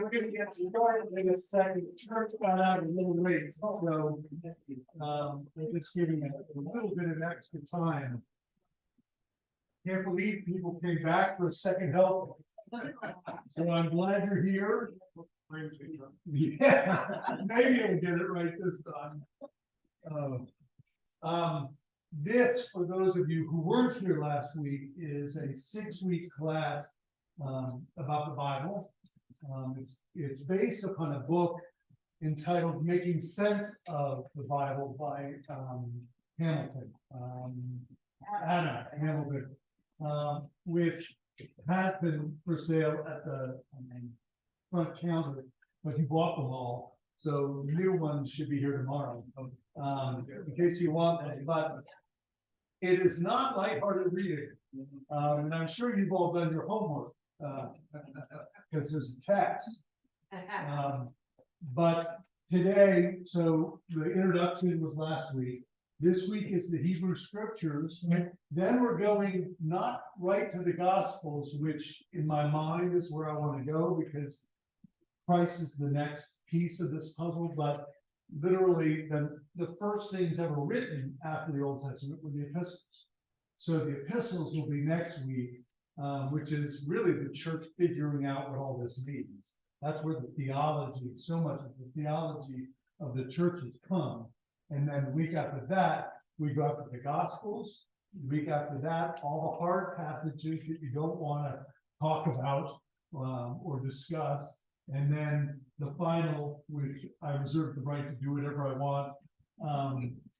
We're gonna get started in a second. Church got out a little late, so we're just giving it a little bit of extra time. Can't believe people came back for a second help. So I'm glad you're here. Yeah, maybe you'll get it right this time. This, for those of you who weren't here last week, is a 6-week class about the Bible. It's based upon a book entitled "Making Sense of the Bible" by Hamilton, Adam Hamilton, which has been for sale at the front counter, but he bought them all, so the new ones should be here tomorrow. In case you want that, but it is not lighthearted reading, and I'm sure you've all done your homework. Because there's a text. But today, so the introduction was last week. This week is the Hebrew Scriptures. Then we're going not right to the Gospels, which in my mind is where I want to go because Christ is the next piece of this puzzle. But literally, the first things ever written after the Old Testament were the epistles. So the epistles will be next week. Which is really the church figuring out what all this means. That's where the theology, so much of the theology of the church has come. And then the week after that, we go after the Gospels. The week after that, all the hard passages that you don't want to talk about or discuss. And then the final, which I reserve the right to do whatever I want,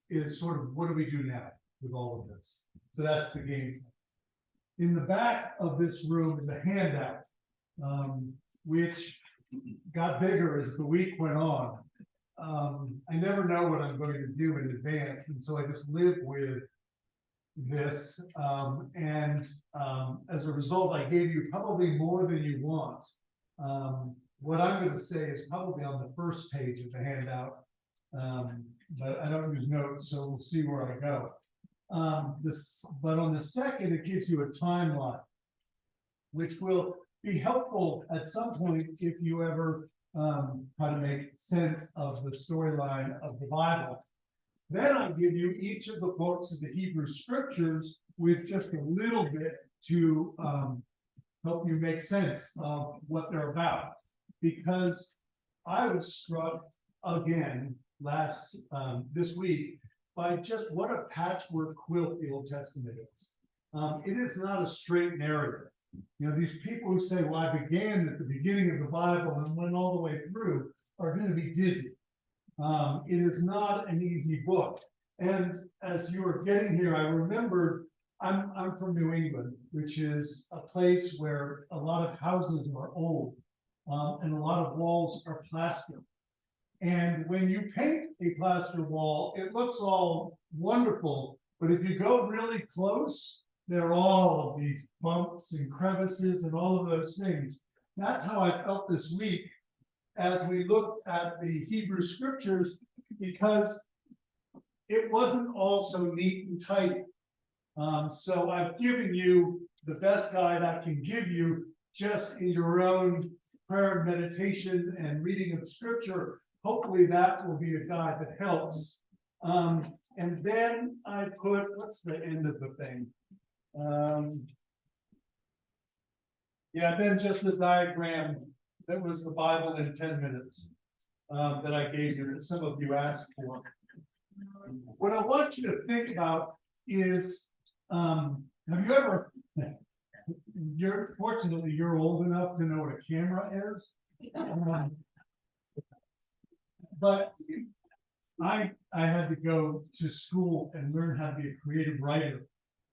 is sort of what do we do now with all of this? So that's the game. In the back of this room is a handout, which got bigger as the week went on. I never know what I'm going to do in advance, and so I just live with this. As a result, I gave you probably more than you want. What I'm going to say is probably on the first page of the handout, but I don't use notes, so we'll see where I go. But on the second, it gives you a timeline, which will be helpful at some point if you ever try to make sense of the storyline of the Bible. Then I give you each of the books of the Hebrew Scriptures with just a little bit to help you make sense of what they're about. Because I was struck again this week by just what a patchwork quilt the Old Testament is. It is not a straight narrative. You know, these people who say, well, I began at the beginning of the Bible and went all the way through are going to be dizzy. It is not an easy book. And as you were getting here, I remembered I'm from New England, which is a place where a lot of houses are old and a lot of walls are plaster. And when you paint a plaster wall, it looks all wonderful. But if you go really close, there are all of these bumps and crevices and all of those things. That's how I felt this week as we looked at the Hebrew Scriptures, because it wasn't all so neat and tight. So I've given you the best guide I can give you just in your own prayer and meditation and reading of Scripture. Hopefully that will be a guide that helps. And then I put, what's the end of the thing? Yeah, then just the diagram that was the Bible in 10 minutes that I gave you, that some of you asked for. What I want you to think about is, have you ever, fortunately, you're old enough to know what a camera is. But I had to go to school and learn how to be a creative writer.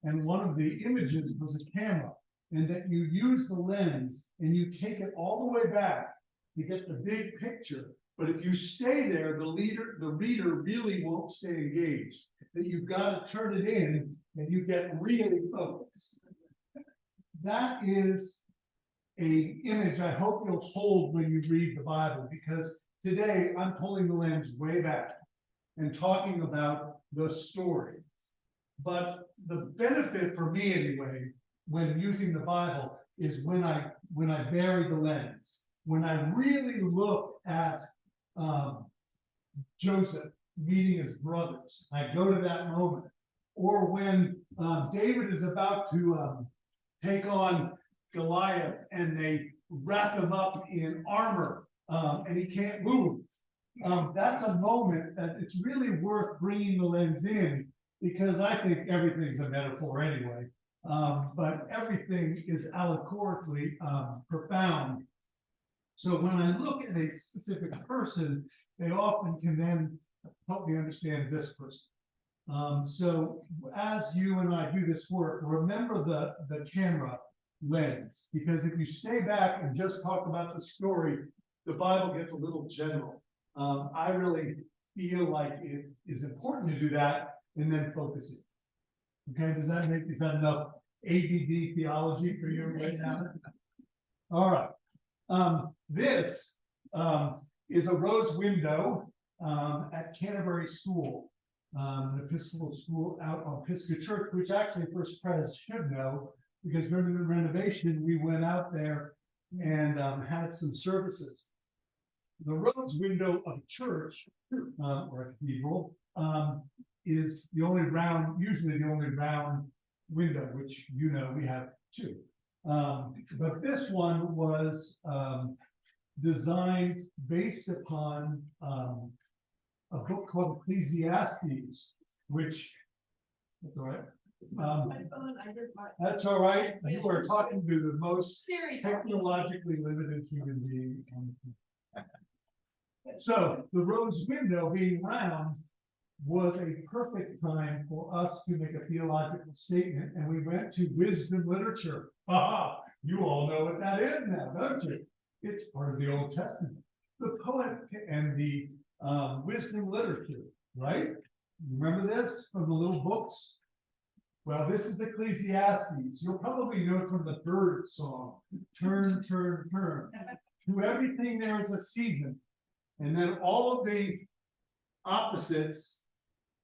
And one of the images was a camera, and that you use the lens and you take it all the way back to get the big picture. But if you stay there, the reader really won't stay engaged. That you've got to turn it in and you get really focused. That is an image I hope you'll hold when you read the Bible, because today I'm pulling the lens way back and talking about the story. But the benefit for me anyway, when using the Bible, is when I bury the lens. when I really look at Joseph meeting his brothers, I go to that moment. Or when David is about to take on Goliath and they wrap him up in armor and he can't move. That's a moment that it's really worth bringing the lens in, because I think everything's a metaphor anyway. But everything is allegorically profound. So when I look at a specific person, they often can then help me understand this person. So as you and I do this work, remember the camera lens, because if you stay back and just talk about the story, the Bible gets a little general. I really feel like it is important to do that and then focus it. Okay, is that enough ADD theology for you right now? All right. This is a rose window at Canterbury School, an Episcopal school out on Pisgah Church, which actually First Pres should know, because during the renovation, we went out there and had some services. The rose window of a church or a cathedral is the only round, usually the only round window, which you know we have two. But this one was designed based upon a book called Ecclesiastes, which, that's all right. That's all right. You are talking to the most technologically limited human being. So the rose window being round was a perfect time for us to make a theological statement, and we went to wisdom literature. Aha! You all know what that is now, don't you? It's part of the Old Testament. The poet and the wisdom literature, right? Remember this from the little books? Well, this is Ecclesiastes. You'll probably know it from the bird song. Turn, turn, turn. To everything there is a season. And then all of the opposites.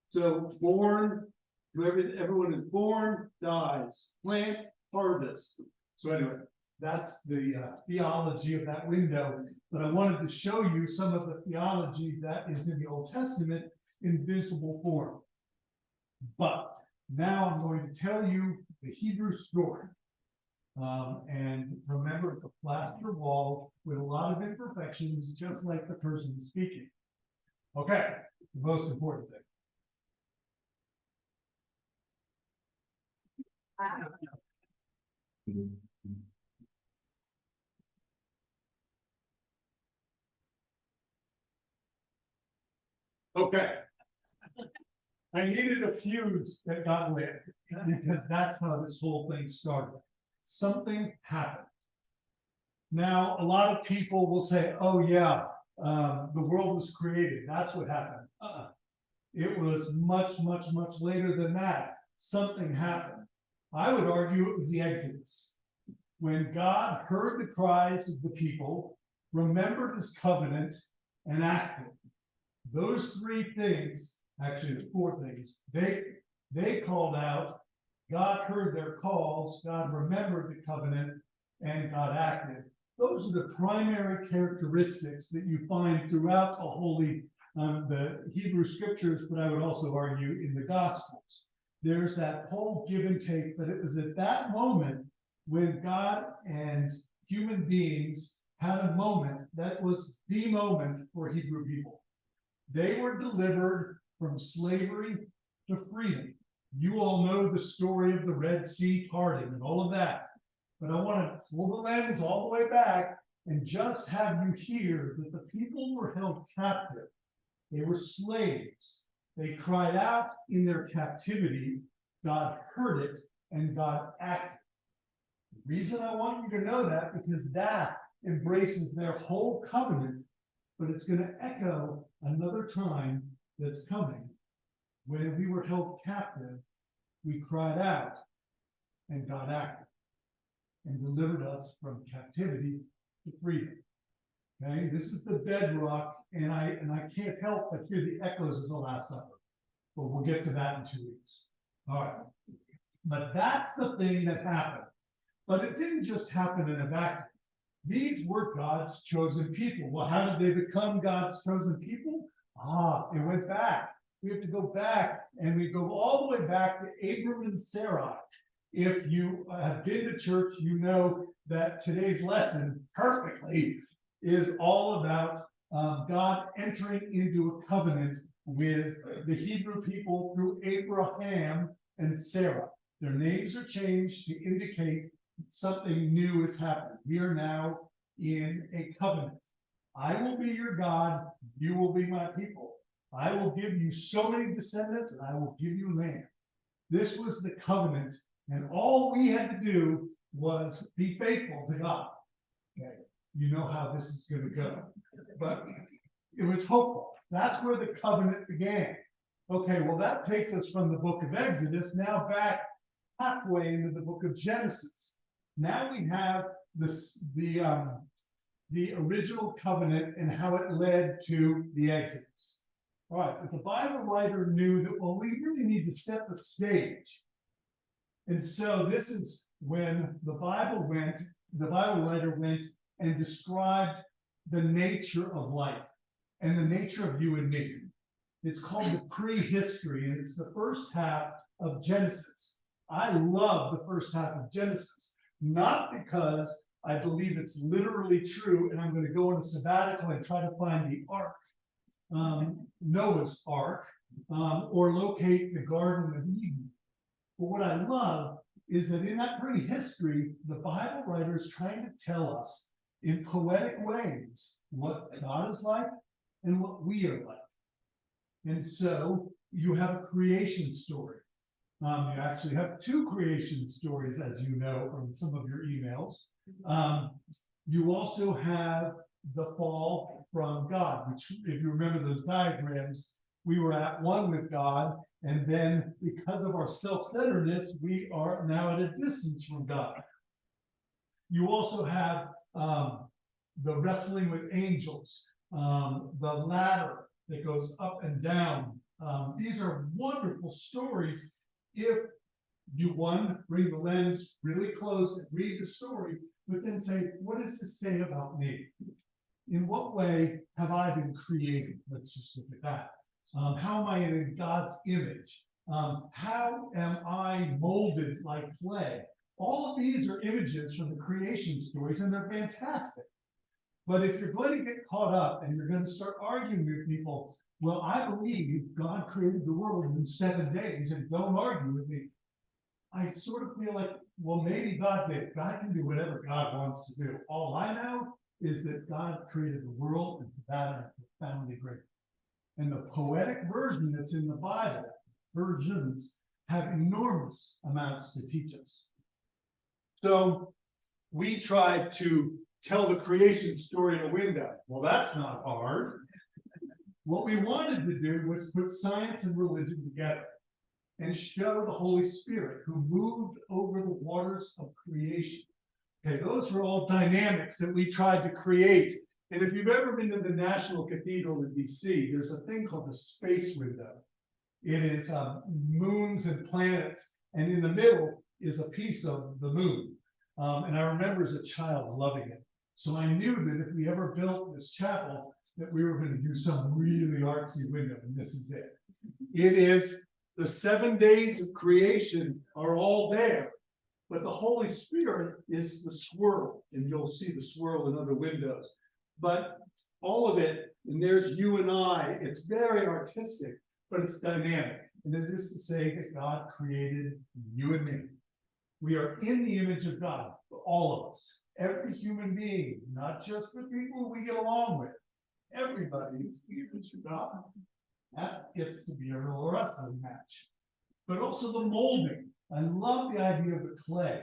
So born, everyone is born, dies, plant, harvest. So anyway, that's the theology of that window. But I wanted to show you some of the theology that is in the Old Testament in visible form. But now I'm going to tell you the Hebrew story. And remember, it's a plaster wall with a lot of imperfections, just like the person speaking. Okay, the most important thing. Okay. I needed a fuse that got lit, because that's how this whole thing started. Something happened. Now, a lot of people will say, oh yeah, the world was created. That's what happened. It was much, much, much later than that. Something happened. I would argue it was the Exodus. When God heard the cries of the people, remembered his covenant, and acted. Those three things, actually the four things, they called out, God heard their calls, God remembered the covenant, and God acted. Those are the primary characteristics that you find throughout the Hebrew scriptures, but I would also argue in the Gospels. There's that whole give and take, but it was at that moment when God and human beings had a moment that was the moment for Hebrew people. They were delivered from slavery to freedom. You all know the story of the Red Sea parting and all of that. But I want to pull the lens all the way back and just have you hear that the people were held captive. They were slaves. They cried out in their captivity. God heard it and God acted. The reason I want you to know that, because that embraces their whole covenant, but it's going to echo another time that's coming. When we were held captive, we cried out and God acted and delivered us from captivity to freedom. Okay, this is the bedrock, and I can't help but hear the echoes of the Last Supper. But we'll get to that in 2 weeks. All right. But that's the thing that happened. But it didn't just happen in a vacuum. These were God's chosen people. Well, how did they become God's chosen people? It went back. We have to go back, and we go all the way back to Abram and Sarai. If you have been to church, you know that today's lesson perfectly is all about God entering into a covenant with the Hebrew people through Abraham and Sarah. Their names are changed to indicate something new is happening. We are now in a covenant. I will be your God, you will be my people. I will give you so many descendants, and I will give you land. This was the covenant, and all we had to do was be faithful to God. Okay, you know how this is going to go. But it was hopeful. That's where the covenant began. Okay, well, that takes us from the book of Exodus now back halfway into the book of Genesis. Now we have the original covenant and how it led to the Exodus. All right, but the Bible writer knew that, well, we really need to set the stage. And so this is when the Bible writer went and described the nature of life and the nature of you and me. It's called the prehistory, and it's the first half of Genesis. I love the first half of Genesis, not because I believe it's literally true, and I'm going to go on a sabbatical and try to find the ark, Noah's Ark, or locate the Garden of Eden. But what I love is that in that prehistory, the Bible writer is trying to tell us in poetic ways what God is like and what we are like. And so you have a creation story. You actually have two creation stories, as you know from some of your emails. You also have the fall from God, which, if you remember those diagrams, we were at one with God, and then because of our self-centeredness, we are now at a distance from God. You also have the wrestling with angels, the ladder that goes up and down. These are wonderful stories if you, one, bring the lens really close and read the story, but then say, what does this say about me? In what way have I been created? Let's just look at that. How am I in God's image? How am I molded like clay? All of these are images from the creation stories, and they're fantastic. But if you're going to get caught up and you're going to start arguing with people, well, I believe God created the world in 7 days, and don't argue with me. I sort of feel like, well, maybe God did. God can do whatever God wants to do. All I know is that God created the world, and that are profoundly great. And the poetic version that's in the Bible, versions, have enormous amounts to teach us. So we tried to tell the creation story in a window. Well, that's not hard. What we wanted to do was put science and religion together and show the Holy Spirit who moved over the waters of creation. Okay, those were all dynamics that we tried to create. And if you've ever been to the National Cathedral in DC, there's a thing called the space window. It is moons and planets, and in the middle is a piece of the moon. And I remember as a child loving it. So I knew that if we ever built this chapel, that we were going to do some really artsy window, and this is it. It is the 7 days of creation are all there, but the Holy Spirit is the swirl, and you'll see the swirl in other windows. But all of it, and there's you and I, it's very artistic, but it's dynamic. And it is to say that God created you and me. We are in the image of God, all of us. Every human being, not just the people we get along with. Everybody is the image of God. That gets to be a real wrestling match. But also the molding. I love the idea of the clay.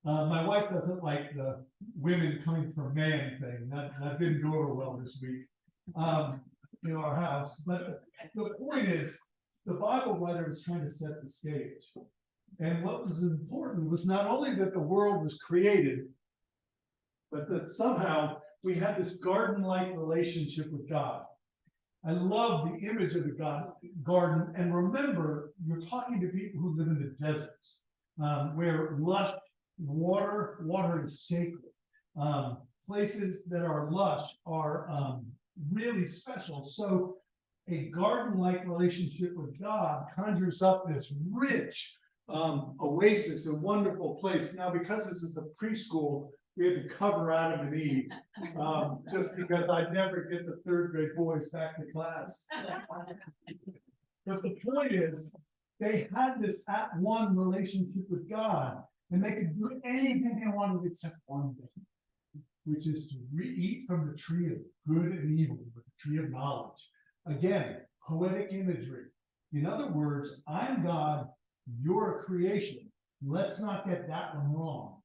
My wife doesn't like the women coming from man thing. That didn't go over well this week in our house. But the point is, the Bible writer was trying to set the stage. And what was important was not only that the world was created, but that somehow we had this garden-like relationship with God. I love the image of the garden. And remember, you're talking to people who live in the deserts, where lush water is sacred. places that are lush are really special. So a garden-like relationship with God conjures up this rich oasis, a wonderful place. Now, because this is a preschool, we had to cover Adam and Eve, just because I'd never get the third grade boys back to class. But the point is, they had this at-one relationship with God, and they could do anything they wanted except one thing, which is to eat from the tree of good and evil, the tree of knowledge. Again, poetic imagery. In other words, I'm God, you're a creation. Let's not get that one wrong.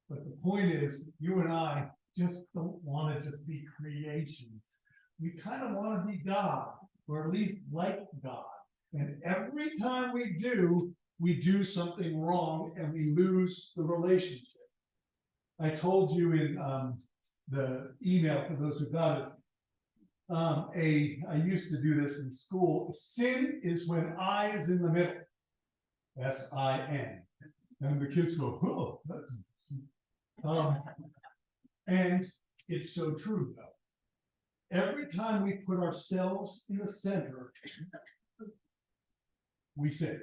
But the point is, you and I just don't want to just be creations. We kind of want to be God, or at least like God. And every time we do something wrong and we lose the relationship. I told you in the email, for those who got it, I used to do this in school. Sin is when I is in the middle. S-I-N. And the kids go, oh, that's and it's so true, though. Every time we put ourselves in the center, we sin.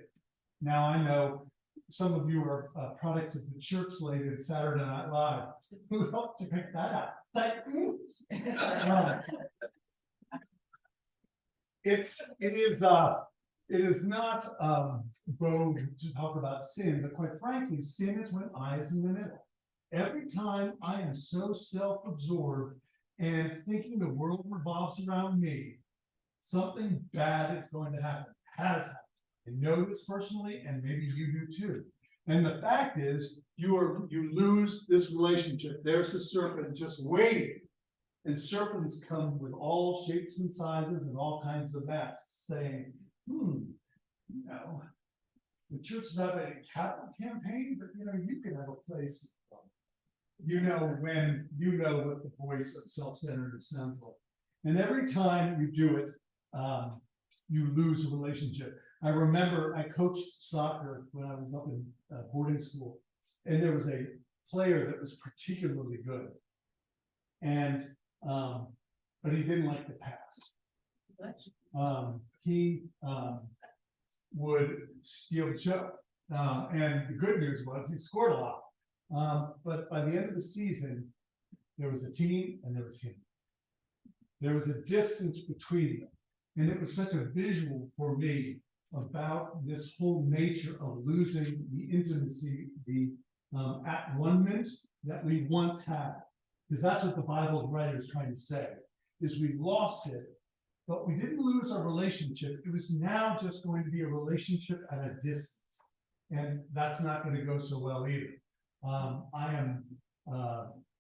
Now, I know some of you are products of the church lady in Saturday Night Live. Who helped to pick that up? Thank you. It is not vogue to talk about sin, but quite frankly, sin is when I is in the middle. Every time I am so self-absorbed and thinking the world revolves around me, something bad is going to happen, has happened. I know this personally, and maybe you do too. And the fact is, you lose this relationship. There's a serpent just waiting. And serpents come with all shapes and sizes and all kinds of masks, saying, you know, the church is having a capital campaign, but you can have a place. When you know what the voice of self-centeredness sounds like. And every time you do it, you lose a relationship. I remember I coached soccer when I was up in boarding school, and there was a player that was particularly good. And but he didn't like to pass. He would steal the show. And the good news was he scored a lot. But by the end of the season, there was a team and there was him. There was a distance between them. And it was such a visual for me about this whole nature of losing the intimacy, the at-one-ment that we once had. Because that's what the Bible writer is trying to say, is we lost it, but we didn't lose our relationship. It was now just going to be a relationship at a distance. And that's not going to go so well either. I am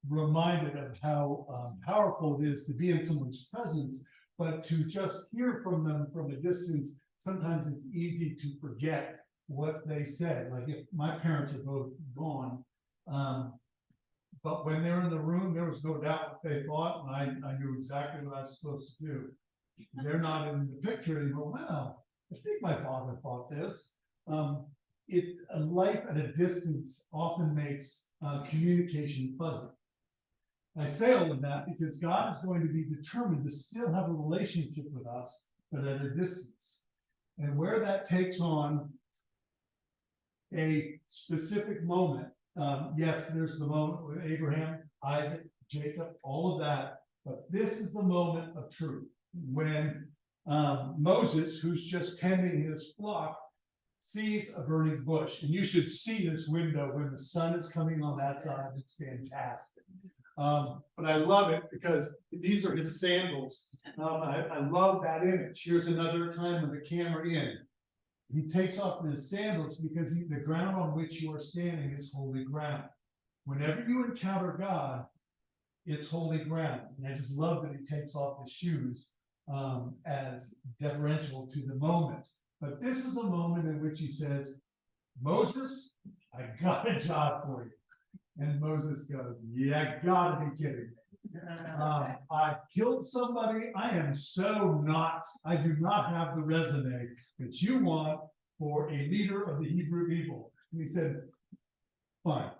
reminded of how powerful it is to be in someone's presence, but to just hear from them from a distance, sometimes it's easy to forget what they said. Like if my parents are both gone, but when they were in the room, there was no doubt what they thought, and I knew exactly what I was supposed to do. They're not in the picture anymore. Well, I think my father thought this. A life at a distance often makes communication fuzzy. I say all of that because God is going to be determined to still have a relationship with us, but at a distance. And where that takes on a specific moment, yes, there's the moment with Abraham, Isaac, Jacob, all of that, but this is the moment of truth when Moses, who's just tending his flock, sees a burning bush. And you should see this window when the sun is coming on that side. It's fantastic. But I love it because these are his sandals. I love that image. Here's another time with the camera in. He takes off his sandals because the ground on which you are standing is holy ground. Whenever you encounter God, it's holy ground. And I just love that he takes off his shoes as deferential to the moment. But this is a moment in which he says, Moses, I got a job for you. And Moses goes, yeah, gotta be kidding me. I killed somebody. I do not have the resume that you want for a leader of the Hebrew people. And he said, fine,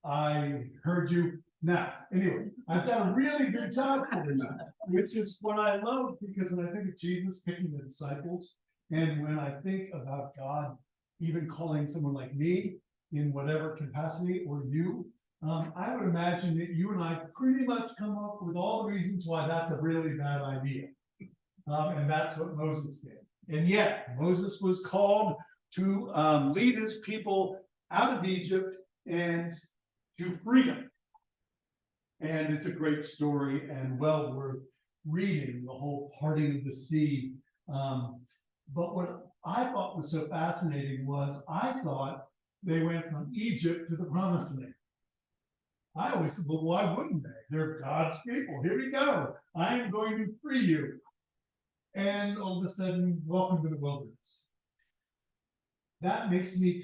I heard you. Now, anyway, I've done a really good job for you, which is what I love, because when I think of Jesus picking the disciples, and when I think about God even calling someone like me in whatever capacity, or you, I would imagine that you and I pretty much come up with all the reasons why that's a really bad idea. And that's what Moses did. And yet, Moses was called to lead his people out of Egypt and to freedom. And it's a great story and well worth reading, the whole parting of the sea. But what I thought was so fascinating was I thought they went from Egypt to the Promised Land. I always said, well, why wouldn't they? They're God's people. Here we go. I am going to free you. And all of a sudden, welcome to the wilderness. That makes me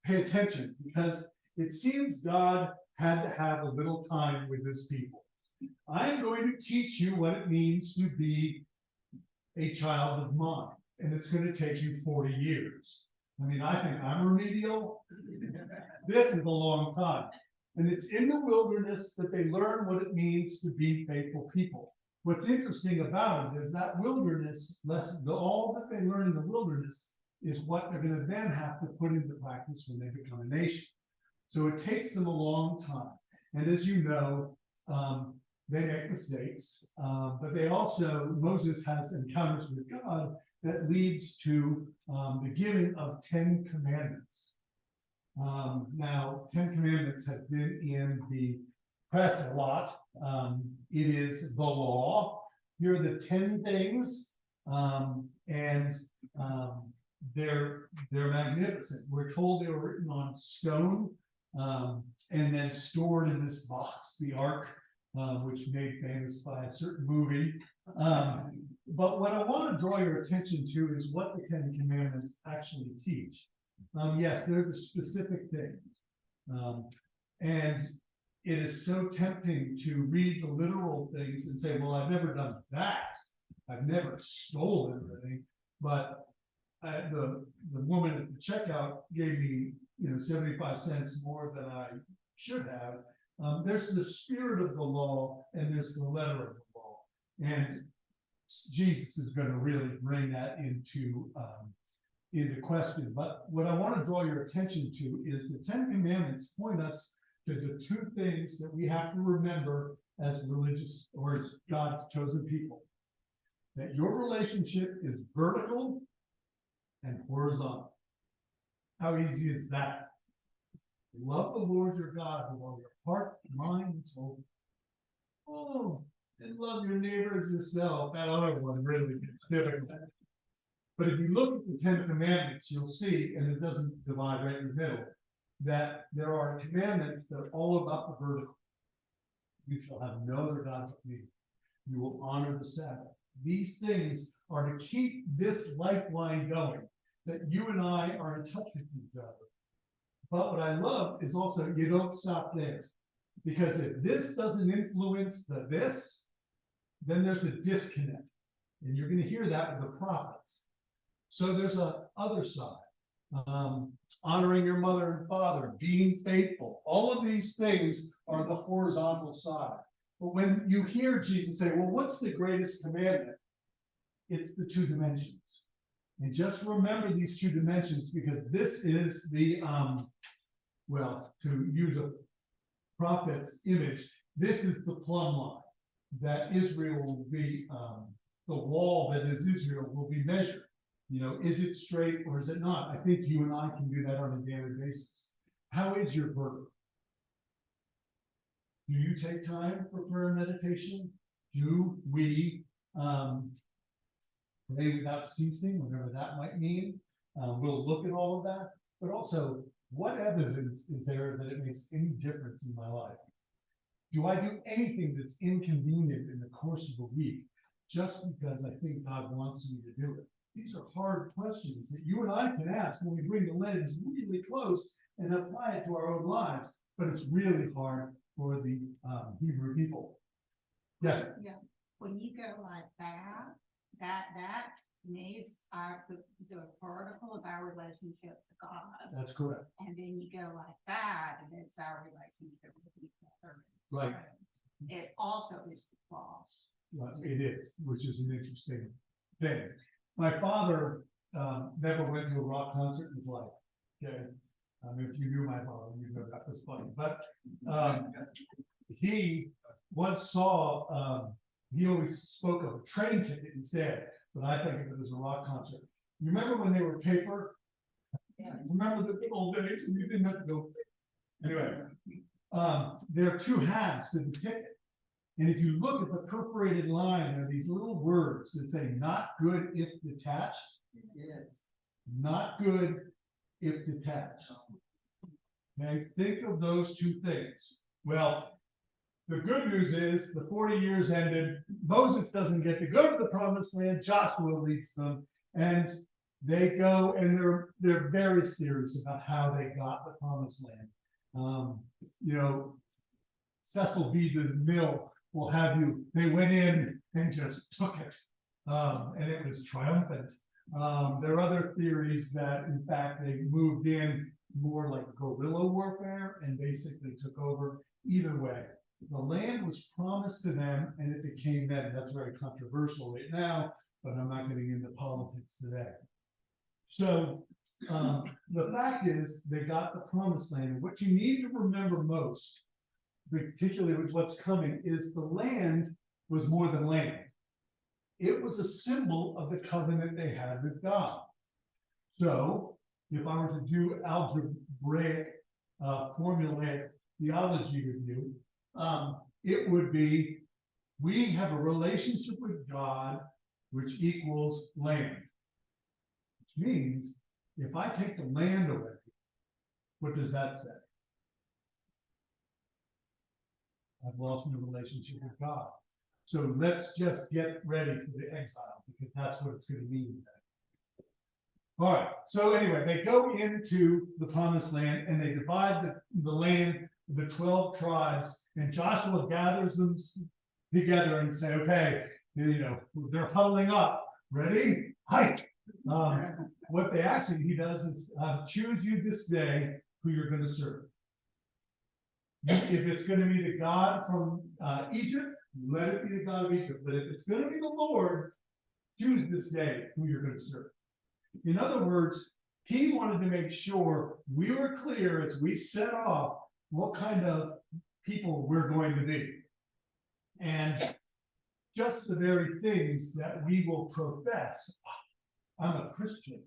pay attention, because it seems God had to have a little time with his people. I am going to teach you what it means to be a child of mine, and it's going to take you 40 years. I mean, I think I'm remedial. This is a long time. And it's in the wilderness that they learn what it means to be faithful people. What's interesting about it is that wilderness lesson, all that they learn in the wilderness is what they're going to then have to put into practice when they become a nation. So it takes them a long time. And as you know, they make mistakes, but they also, Moses has encounters with God that leads to the giving of 10 commandments. Now, 10 commandments have been in the press a lot. It is the law. Here are the 10 things, and they're magnificent. We're told they were written on stone and then stored in this box, the Ark, which made famous by a certain movie. But what I want to draw your attention to is what the 10 Commandments actually teach. Yes, they're the specific things. And it is so tempting to read the literal things and say, well, I've never done that. I've never stolen anything. But the woman at the checkout gave me 75 cents more than I should have. There's the spirit of the law and there's the letter of the law. And Jesus is going to really bring that into question. But what I want to draw your attention to is the 10 Commandments point us to the two things that we have to remember as religious or as God's chosen people. That your relationship is vertical and horizontal. How easy is that? Love the Lord your God with all your heart, mind, and soul. Oh, and love your neighbor as yourself. That other one really gets difficult. But if you look at the 10 Commandments, you'll see, and it doesn't divide right in the middle, that there are commandments that are all about the vertical. You shall have no other gods but me. You will honor the Sabbath. These things are to keep this lifeline going, that you and I are in touch with each other. But what I love is also you don't stop there. Because if this doesn't influence the this, then there's a disconnect. And you're going to hear that with the prophets. So there's a other side. Honoring your mother and father, being faithful. All of these things are the horizontal side. But when you hear Jesus say, well, what's the greatest commandment? It's the two dimensions. And just remember these two dimensions, because this is the, well, to use a prophet's image, this is the plumb line that Israel will be, the wall that is Israel will be measured. Is it straight or is it not? I think you and I can do that on a daily basis. How is your vertical? Do you take time for prayer and meditation? Do we pray without ceasing, whatever that might mean? We'll look at all of that, but also, what evidence is there that it makes any difference in my life? Do I do anything that's inconvenient in the course of a week just because I think God wants me to do it? These are hard questions that you and I can ask when we bring the lens really close and apply it to our own lives, but it's really hard for the Hebrew people. Yes? Yeah. When you go like that needs the vertical is our relationship to God. That's correct. And then you go like that, and it's our relationship with each other. Right. So it also is the cross. Well, it is, which is an interesting thing. My father never went to a rock concert in his life. Okay, if you knew my father, you know that was funny. But he once saw. He always spoke of a train ticket instead, but I think of it as a rock concert. You remember when they were paper? Yeah. Remember the good old days when you didn't have to go. Anyway, there are two halves to the ticket. And if you look at the perforated line, there are these little words that say not good if detached. Yes. Not good if detached. Okay, think of those two things. Well, the good news is the 40 years ended. Moses doesn't get to go to the promised land. Joshua leads them, and they go, and there are various theories about how they got the promised land. You know, Cecil B. DeMille will have you, they went in and just took it, and it was triumphant. There are other theories that, in fact, they moved in more like guerrilla warfare and basically took over. Either way, the land was promised to them and it became them. That's very controversial right now, but I'm not getting into politics today. So the fact is they got the promised land. And what you need to remember most, particularly with what's coming, is the land was more than land. It was a symbol of the covenant they had with God. So if I were to do algebraic formulaic theology with you, it would be, we have a relationship with God which equals land. Which means if I take the land away, what does that say? I've lost my relationship with God. So let's just get ready for the exile, because that's what it's going to mean. All right, so anyway, they go into the promised land and they divide the land, the 12 tribes, and Joshua gathers them together and say, okay, you know, they're huddling up, ready, hike. What he does is choose you this day who you're going to serve. If it's going to be the God from Egypt, let it be the God of Egypt. But if it's going to be the Lord, choose this day who you're going to serve. In other words, he wanted to make sure we were clear as we set off what kind of people we're going to be. And just the very things that we will profess. I'm a Christian.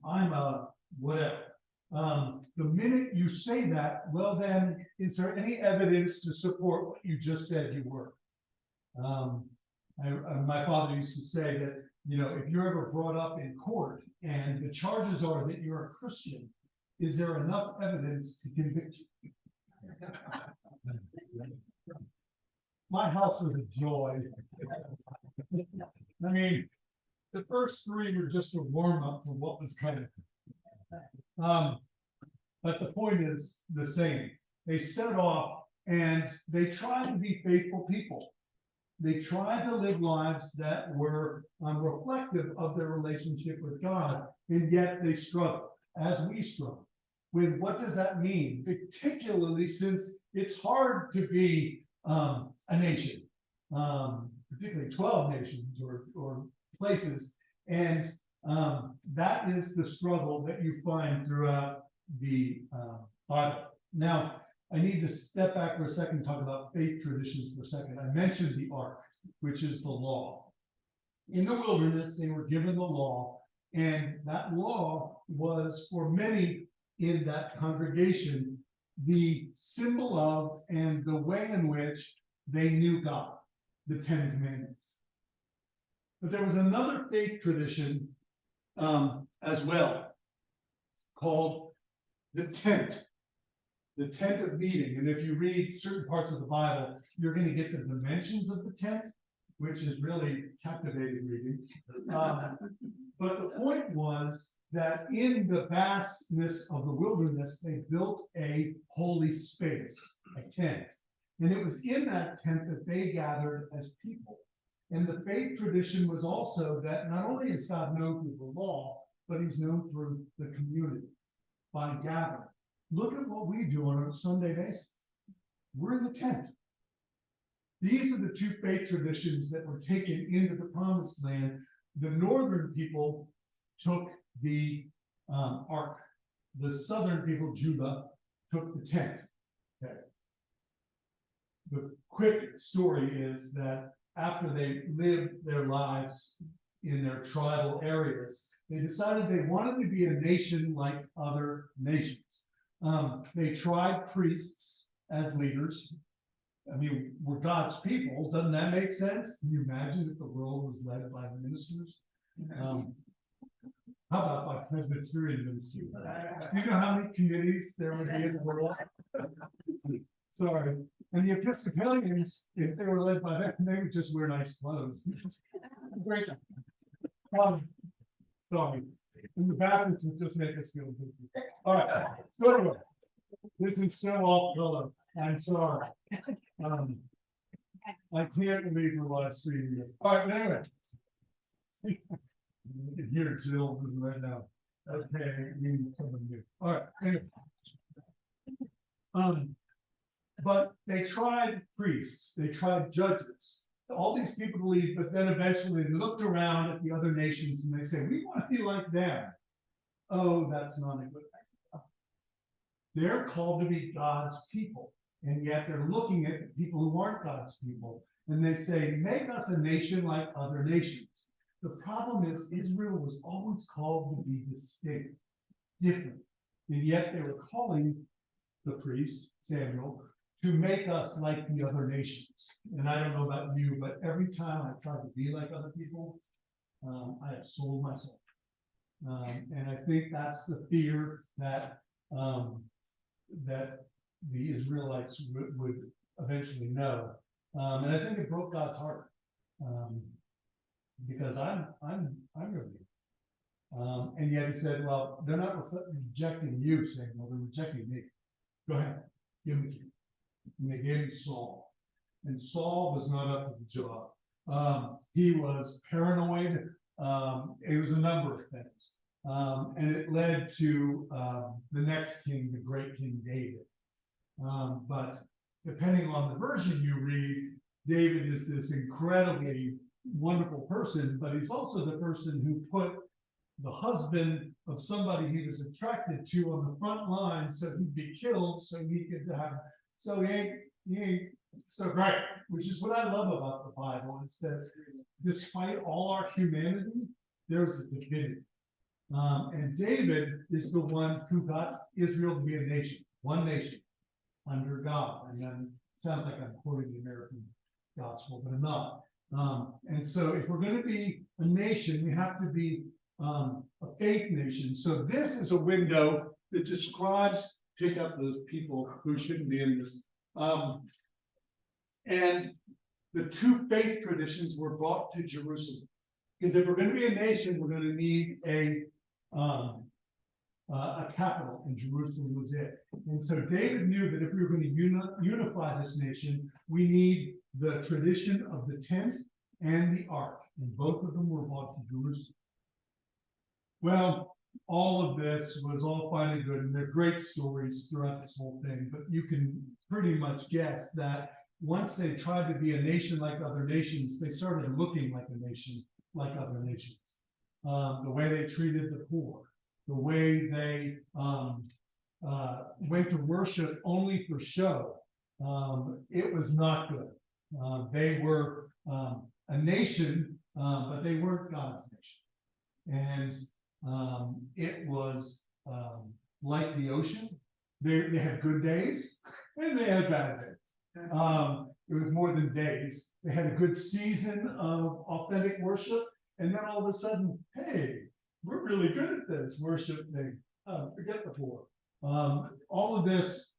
I'm a whatever. The minute you say that, well then, is there any evidence to support what you just said you were? My father used to say that, you know, if you're ever brought up in court and the charges are that you're a Christian, is there enough evidence to convict you? My house was a joy. I mean, the first three were just a warm-up for what was coming. But the point is the same. They set off and they tried to be faithful people. They tried to live lives that were reflective of their relationship with God, and yet they struggled, as we struggle. With what does that mean? Particularly since it's hard to be a nation, particularly 12 nations or places, and that is the struggle that you find throughout the Bible. Now, I need to step back for a second and talk about faith traditions for a second. I mentioned the Ark, which is the law. In the wilderness, they were given the law, and that law was, for many in that congregation, the symbol of and the way in which they knew God, the 10 Commandments. But there was another faith tradition as well, called the tent of meeting. And if you read certain parts of the Bible, you're going to get the dimensions of the tent, which is really captivating reading. But the point was that in the vastness of the wilderness, they built a holy space, a tent. And it was in that tent that they gathered as people. And the faith tradition was also that not only is God known through the law, but he's known through the community by gathering. Look at what we do on a Sunday basis. We're in the tent. These are the two faith traditions that were taken into the promised land. The northern people took the ark. The southern people, Judah, took the tent. Okay. The quick story is that after they lived their lives in their tribal areas, they decided they wanted to be a nation like other nations. They tried priests as leaders. I mean, we're God's people. Doesn't that make sense? Can you imagine if the world was led by ministers? How about by Presbyterian ministers? Do you know how many committees there would be in the world? Sorry. And the Episcopalians, if they were led by them, they would just wear nice clothes. Great job. Sorry. And the Baptists would just make us feel good. All right. So anyway, this is so off color. I'm sorry. I can't believe we're live streaming this. All right, but anyway. You can hear Jill right now. Okay, we need someone new. All right, anyway. But they tried priests, they tried judges, all these people to leave, but then eventually they looked around at the other nations and they said, we want to be like them. Oh, that's not a good idea. They're called to be God's people, and yet they're looking at the people who aren't God's people, and they say, make us a nation like other nations. The problem is Israel was always called to be distinct, different, and yet they were calling the priest, Samuel, to make us like the other nations. And I don't know about you, but every time I try to be like other people, I have sold myself. And I think that's the fear that that the Israelites would eventually know. And I think it broke God's heart. Because I'm going to be. And yet he said, well, they're not rejecting you, Samuel, they're rejecting me. Go ahead, give me king. And they gave him Saul. And Saul was not up to the job. He was paranoid. It was a number of things. And it led to the next king, the great King David. But depending on the version you read, David is this incredibly wonderful person, but he's also the person who put the husband of somebody he was attracted to on the front line so he'd be killed so he could have. So he ain't so great, which is what I love about the Bible. It says, despite all our humanity, there's a divinity. And David is the one who got Israel to be a nation, one nation under God. And then it sounds like I'm quoting the American gospel, but I'm not. And so if we're going to be a nation, we have to be a faith nation. So this is a window that describes, pick up those people who shouldn't be in this. And the two faith traditions were brought to Jerusalem. Because if we're going to be a nation, we're going to need a capital, and Jerusalem was it. And so David knew that if we were going to unify this nation, we need the tradition of the tent and the ark, and both of them were brought to Jerusalem. Well, all of this was all fine and good, and they're great stories throughout this whole thing, but you can pretty much guess that once they tried to be a nation like other nations, they started looking like a nation like other nations. The way they treated the poor, the way they went to worship only for show, it was not good. They were a nation, but they weren't God's nation. And it was like the ocean. They had good days and they had bad days. It was more than days. They had a good season of authentic worship, and then all of a sudden, hey, we're really good at this worship thing. Forget the poor. All of this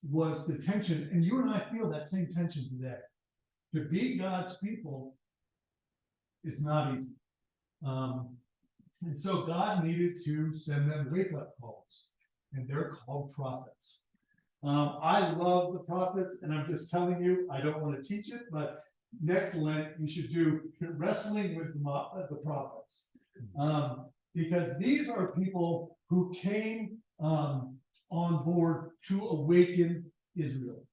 was the tension, and you and I feel that same tension today. To be God's people is not easy. And so God needed to send them wake-up calls, and they're called prophets. I love the prophets, and I'm just telling you, I don't want to teach it, but next Lent, you should do wrestling with the prophets. Because these are people who came on board to awaken Israel.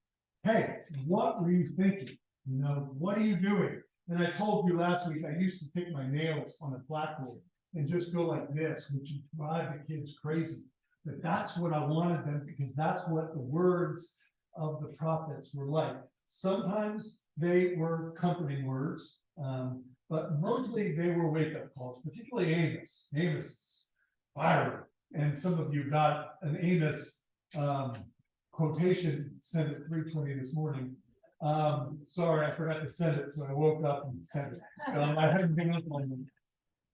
Hey, what were you thinking? You know, what are you doing? And I told you last week, I used to take my nails on a blackboard and just go like this, which would drive the kids crazy. But that's what I wanted them, because that's what the words of the prophets were like. Sometimes they were comforting words, but mostly they were wake-up calls, particularly Amos. Amos is fiery. And some of you got an Amos quotation sent at 3:20 this morning. Sorry, I forgot to send it, so I woke up and sent it. I hadn't been up on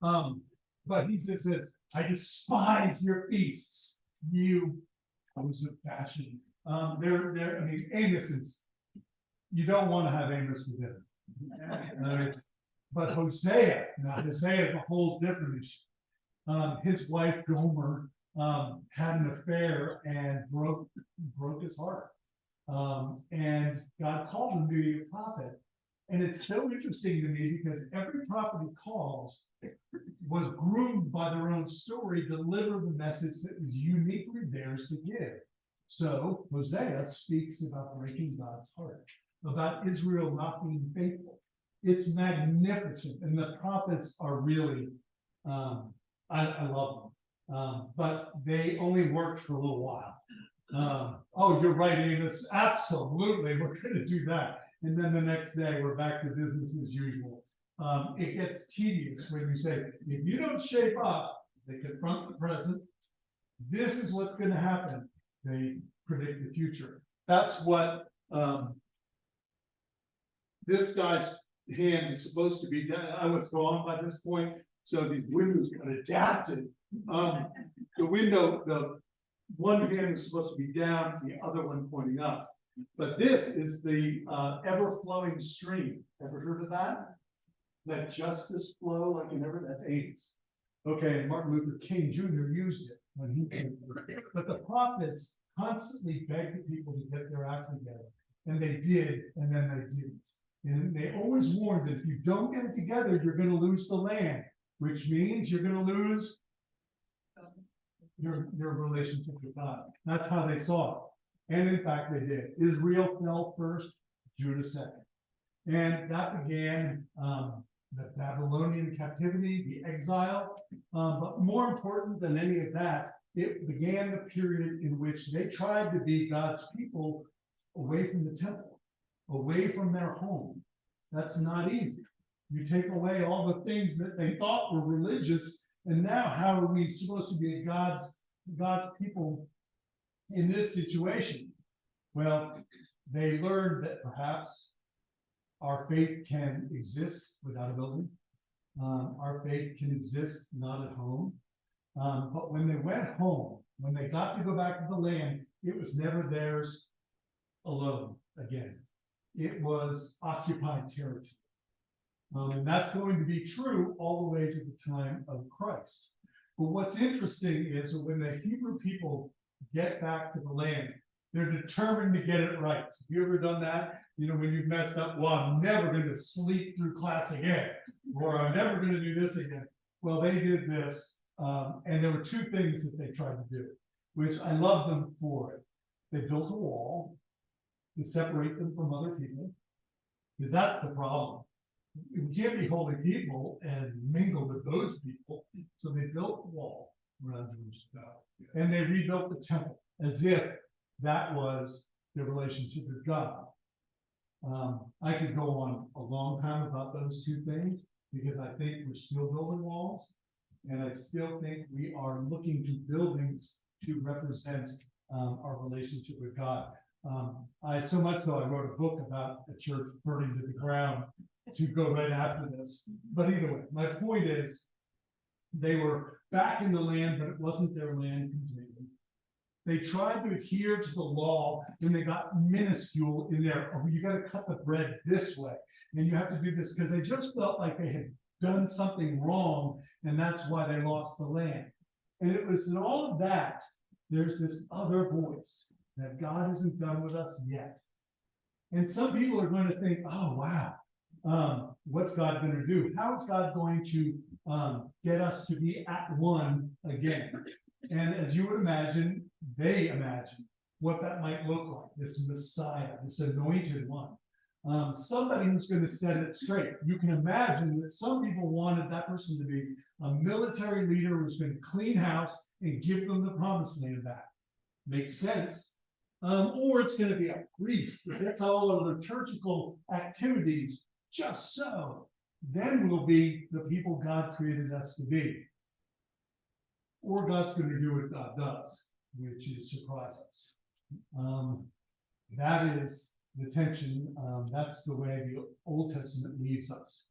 them. But he just says, I despise your feasts, you hoes of fashion. I mean, Amos is, you don't want to have Amos for dinner. But Hosea, now Hosea is a whole different issue. His wife Gomer had an affair and broke his heart. And God called him to be a prophet. And it's so interesting to me because every prophet he calls was groomed by their own story, deliver the message that was uniquely theirs to give. So Hosea speaks about breaking God's heart, about Israel not being faithful. It's magnificent, and the prophets are really, I love them, but they only worked for a little while. Oh, you're right, Amos. Absolutely, we're going to do that. And then the next day, we're back to business as usual. It gets tedious when you say, if you don't shape up, they confront the present. This is what's going to happen. They predict the future. That's what this guy's hand is supposed to be done. I was gone by this point, so the windows got adapted. The window, the one hand is supposed to be down, the other one pointing up. But this is the ever-flowing stream. Ever heard of that? Let justice flow like an ever. That's Amos. Okay, and Martin Luther King Jr. used it when he came. But the prophets constantly begged the people to get their act together, and they did, and then they didn't. And they always warned that if you don't get it together, you're going to lose the land, which means you're going to lose your relationship with God. That's how they saw it. And in fact, they did. Israel fell first, Judah second. And that began the Babylonian captivity, the exile. But more important than any of that, it began the period in which they tried to be God's people away from the temple, away from their home. That's not easy. You take away all the things that they thought were religious, and now how are we supposed to be God's people in this situation? Well, they learned that perhaps our faith can exist without a building. Our faith can exist not at home. But when they went home, when they got to go back to the land, it was never theirs alone again. It was occupied territory. And that's going to be true all the way to the time of Christ. But what's interesting is that when the Hebrew people get back to the land, they're determined to get it right. Have you ever done that? You know, when you've messed up, well, I'm never going to sleep through class again, or I'm never going to do this again. Well, they did this, and there were two things that they tried to do, which I love them for it. They built a wall to separate them from other people, because that's the problem. We can't be holy people and mingle with those people. So they built a wall around Jerusalem, and they rebuilt the temple as if that was their relationship with God. I could go on a long time about those two things, because I think we're still building walls, and I still think we are looking to buildings to represent our relationship with God. So much so I wrote a book about a church burning to the ground to go right after this. But either way, my point is, they were back in the land, but it wasn't their land completely. They tried to adhere to the law, and they got minuscule in there. Oh, you got to cut the bread this way, and you have to do this, because they just felt like they had done something wrong, and that's why they lost the land. And it was in all of that, there's this other voice that God isn't done with us yet. And some people are going to think, oh, wow, What's God gonna do? How is God going to get us to be at one again? And as you would imagine, they imagine what that might look like, this Messiah, this anointed one. Somebody who's going to set it straight. You can imagine that some people wanted that person to be a military leader who's going to clean house and give them the promised land back. Makes sense. Or it's going to be a priest that gets all of the liturgical activities just so. Then we'll be the people God created us to be. Or God's going to do what God does, which is surprise us. That is the tension. That's the way the Old Testament leaves us.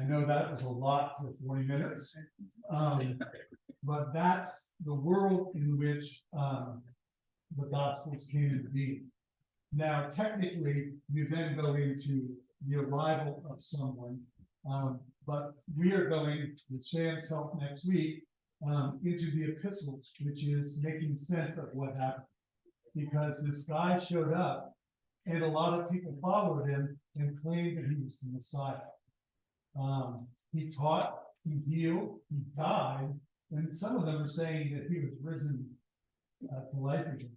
I know that was a lot for 40 minutes, but that's the world in which the Gospels came into being. Now, technically, you then go into the arrival of someone, but we are going, with Sam's help next week, into the epistles, which is making sense of what happened. Because this guy showed up, and a lot of people followed him and claimed that he was the Messiah. He taught, he healed, he died, and some of them are saying that he was risen to life again.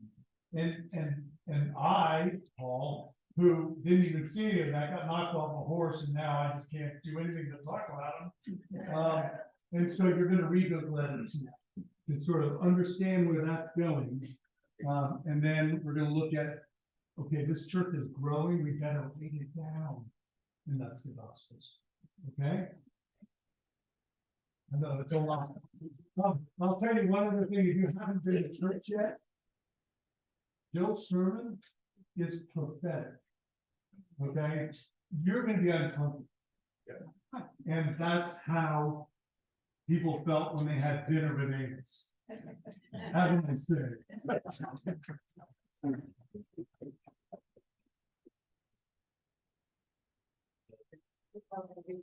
And I, Paul, who didn't even see any of that, got knocked off a horse, and now I just can't do anything to talk about him. And so you're going to read those letters now to sort of understand where that's going. And then we're going to look at, okay, this church is growing, we've got to lay it down. And that's the Gospels. Okay? I know it's a lot. I'll tell you one other thing. If you haven't been to church yet, Jill's sermon is prophetic. Okay? You're going to be uncomfortable. And that's how people felt when they had dinner with Amos. Have a nice day.